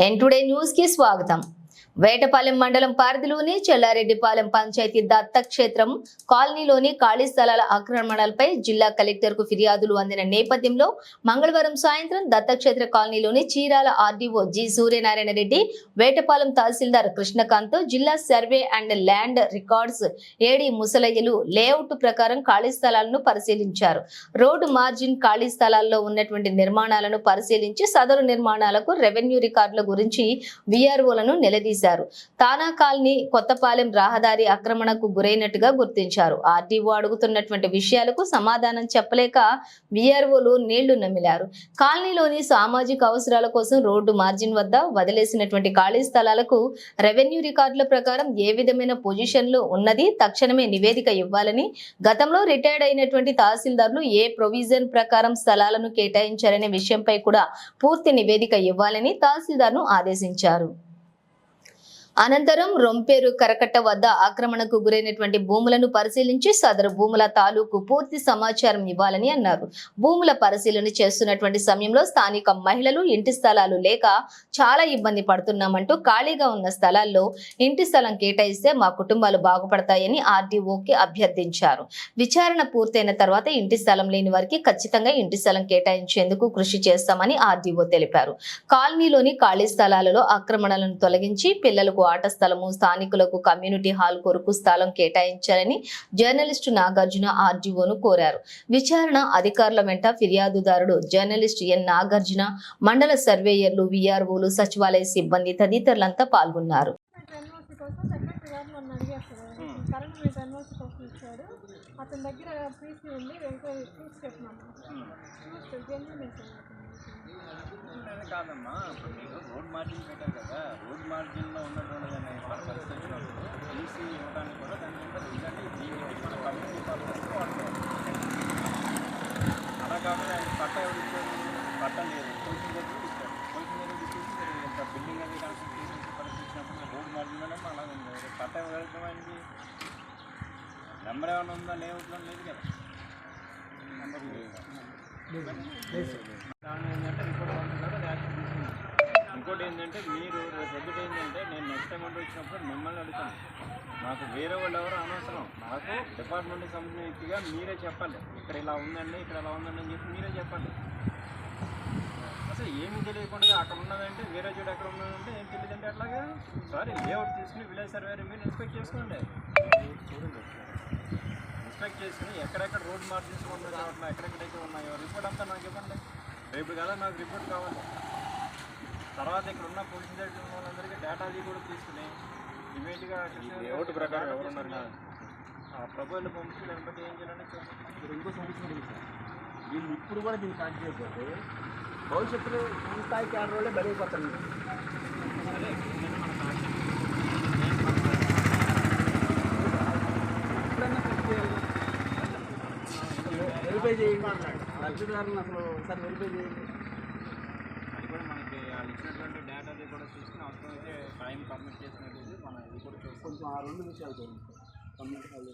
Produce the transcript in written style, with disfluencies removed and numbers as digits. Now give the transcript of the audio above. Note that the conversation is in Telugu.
ఎన్ టుడే న్యూస్ కి స్వాగతం. వేటపాలెం మండలం పరిధిలోని చెల్లారెడ్డిపాలెం పంచాయతీ దత్తక్షేత్రం కాలనీలోని ఖాళీ స్థలాల ఆక్రమణలపై జిల్లా కలెక్టర్ కు ఫిర్యాదులు అందిన నేపథ్యంలో మంగళవారం సాయంత్రం దత్తక్షేత్ర కాలనీలోని చీరాల ఆర్డీఓ జి సూర్యనారాయణ రెడ్డి, వేటపాలెం తహసీల్దార్ కృష్ణకాంత్, జిల్లా survey and land records AD ముసలయ్యలు లేఅవుట్ ప్రకారం ఖాళీ స్థలాలను పరిశీలించారు. రోడ్డు మార్జిన్ ఖాళీ స్థలాల్లో ఉన్నటువంటి నిర్మాణాలను పరిశీలించి సదరు నిర్మాణాలకు రెవెన్యూ రికార్డుల గురించి విఆర్ఓలను నిలదీశారు. తానా కాలనీ కొత్తపాలెం రహదారి ఆక్రమణకు గురైనట్టుగా గుర్తించారు. ఆర్డీఓ అడుగుతున్నటువంటి విషయాలకు సమాధానం చెప్పలేక విఆర్ఓలు నీళ్లు నమిలారు. కాలనీలోని సామాజిక అవసరాల కోసం రోడ్డు మార్జిన్ వద్ద వదిలేసినటువంటి ఖాళీ స్థలాలకు రెవెన్యూ రికార్డుల ప్రకారం ఏ విధమైన పొజిషన్లో ఉన్నది తక్షణమే నివేదిక ఇవ్వాలని, గతంలో రిటైర్డ్ అయినటువంటి తహసీల్దార్లు ఏ ప్రొవిజన్ ప్రకారం స్థలాలను కేటాయించారనే విషయంపై కూడా పూర్తి నివేదిక ఇవ్వాలని తహసీల్దార్ను ఆదేశించారు. అనంతరం రొంపేరు కరకట్ట వద్ద ఆక్రమణకు గురైనటువంటి భూములను పరిశీలించి సదరు భూముల తాలూకు పూర్తి సమాచారం ఇవ్వాలని అన్నారు. భూముల పరిశీలన చేస్తున్నటువంటి సమయంలో స్థానిక మహిళలు ఇంటి స్థలాలు లేక చాలా ఇబ్బంది పడుతున్నామంటూ ఖాళీగా ఉన్న స్థలాల్లో ఇంటి స్థలం కేటాయిస్తే మా కుటుంబాలు బాగుపడతాయని ఆర్డీఓకి అభ్యర్థించారు. విచారణ పూర్తయిన తర్వాత ఇంటి స్థలం లేని వారికి ఖచ్చితంగా ఇంటి స్థలం కేటాయించేందుకు కృషి చేస్తామని ఆర్డీఓ తెలిపారు. కాలనీలోని ఖాళీ స్థలాలలో ఆక్రమణలను తొలగించి పిల్లలకు ఆట స్థలము, స్థానికులకు కమ్యూనిటీ హాల్ కొరకు స్థలం కేటాయించాలని జర్నలిస్టు నాగార్జున ఆర్డీఓను కోరారు. విచారణ అధికారుల వెంట ఫిర్యాదుదారుడు జర్నలిస్ట్ ఎన్ నాగార్జున, మండల సర్వేయర్లు, విఆర్ఓలు, సచివాలయ సిబ్బంది తదితరులంతా పాల్గొన్నారు. కాదమ్మా, ఇప్పుడు మీరు రోడ్ మార్జిన్ పెట్టారు కదా, రోడ్ మార్జిన్లో ఉన్నటువంటి పరిస్థితి వచ్చినప్పుడు ఈసీ ఇవ్వడానికి కూడా దాని కింద ఎందుకంటే దీనికి మన కమ్యూనిటీ పర్పస్ వాడుకోవాలి. అలా కాకుండా ఆయన పట్ట ఎవరు ఇచ్చారు? పట్ట లేదు, కోచింగ్ దగ్గర ఇచ్చారు. కోచింగ్ దగ్గర ఇచ్చేసి మీరు ఇంత బిల్డింగ్ అది కన్స్ట్రక్ట్ చేసి పరిస్థితి ఇచ్చినప్పుడు రోడ్ మార్జిన్లోనే అలా ఉంది. పట్ట ఎవరు ఆయనకి నెంబర్ ఏమైనా ఉందా? లేఅవుట్లో లేదు కదా, నెంబర్ లేదు. దాని ఏంటంటే రిపోర్ట్ పంపించారు, యాక్షన్ తీసుకుంటాం. ఇంకోటి ఏంటంటే మీరు రేపు ఎదుటి ఏంటంటే నేను నెక్స్ట్ టైం అంటూ వచ్చినప్పుడు మిమ్మల్ని అడుగుతాను. నాకు వేరే వాళ్ళు ఎవరు అనవసరం, నాకు డిపార్ట్మెంట్కి సంబంధించిన వ్యక్తిగా మీరే చెప్పాలి. ఇక్కడ ఇలా ఉందండి, ఇక్కడ ఇలా ఉందండి అని చెప్పి మీరే చెప్పండి. అసలు ఏమీ తెలియకుండా అక్కడ ఉన్నదంటే వేరే చోట ఎక్కడ ఉన్నదంటే ఏం తెలియదంటే అట్లాగా సారీ లేఅవుట్ తీసుకుని విలేజ్ సర్వేని మీరు ఇన్స్పెక్ట్ చేసుకోండి. ఇన్స్పెక్ట్ చేసుకుని ఎక్కడెక్కడ రోడ్ మార్జిన్స్ ఉన్న చోట్ల ఎక్కడెక్కడైతే ఉన్నాయో రిపోర్ట్ అంతా నాకు ఇవ్వండి. రేపు కదా నాకు రిపోర్ట్ కావాలి. తర్వాత ఇక్కడ ఉన్న పోలీస్ దగ్గర వాళ్ళందరికీ డేటాది కూడా తీసుకుని ఇమీడియట్గా లేఅవుట్ ప్రకారం ఎవరున్నారు ఆ ప్రపోజల్ పంపించి దాన్ని బట్టి ఏం చేయాలని చూడండి. ఇంకో సమస్య సార్, వీళ్ళు ఇప్పుడు కూడా దీన్ని కనెక్ట్ చేయకపోతే భవిష్యత్తులో ఈ స్థాయి క్యాడర్ వాళ్ళే బలైపోతారు. సరే వెరిఫై చేయండి, లబ్ధిదారులను అసలు ఒకసారి వెరిఫై చేయండి. అది కూడా మనకి వాళ్ళు ఇచ్చినటువంటి డేటాది కూడా చూసుకుని అవసరమైతే టైం పర్మిట్ చేసినట్టు మనం ఇది కూడా కొంచెం ఆ రెండు విషయాలు చూడండి. Community hall